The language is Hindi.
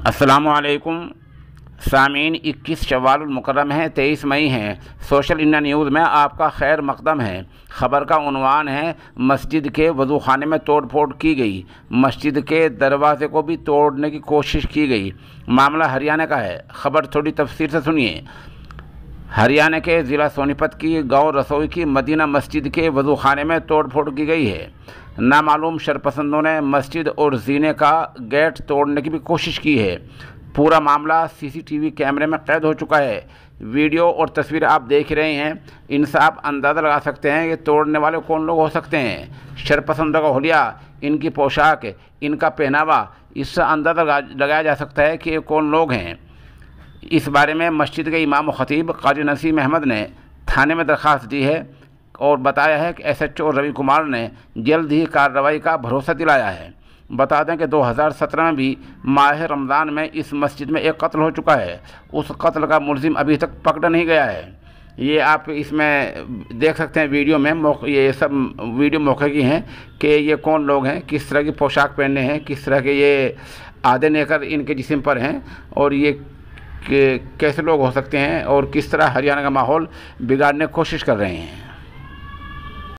अस्सलामुअलैकुम सामीन, 21 शव्वाल मुकर्रम है, 23 मई है। सोशल इंडिया न्यूज़ में आपका खैर मकदम है। ख़बर का उन्वान है, मस्जिद के वज़ू खाने में तोड़ फोड़ की गई, मस्जिद के दरवाजे को भी तोड़ने की कोशिश की गई। मामला हरियाणा का है। ख़बर थोड़ी तफसीर से सुनिए। हरियाणा के ज़िला सोनीपत की गांव रसोई की मदीना मस्जिद के वज़ू खाने में तोड़ फोड़ की गई है। नामालूम शरपसंदों ने मस्जिद और जीने का गेट तोड़ने की भी कोशिश की है। पूरा मामला सीसीटीवी कैमरे में कैद हो चुका है। वीडियो और तस्वीर आप देख रहे हैं, इनसे आप अंदाज़ा लगा सकते हैं कि तोड़ने वाले कौन लोग हो सकते हैं। शरपसंदों का हुलिया, इनकी पोशाक, इनका पहनावा, इससे अंदाज़ा लगाया जा सकता है कि ये कौन लोग हैं। इस बारे में मस्जिद के इमाम व ख़तीब काजी नसीम अहमद ने थाने में दरख्वास्त दी है और बताया है कि SHO रवि कुमार ने जल्द ही कार्रवाई का भरोसा दिलाया है। बता दें कि 2017 में भी माह रमज़ान में इस मस्जिद में एक कत्ल हो चुका है। उस कत्ल का मुलजिम अभी तक पकड़ा नहीं गया है। ये आप इसमें देख सकते हैं वीडियो में। ये सब वीडियो मौके की हैं कि ये कौन लोग हैं, किस तरह की पोशाक पहने हैं, किस तरह के ये आधे नेकर इनके जिस्म पर हैं और ये कैसे लोग हो सकते हैं और किस तरह हरियाणा का माहौल बिगाड़ने की कोशिश कर रहे हैं।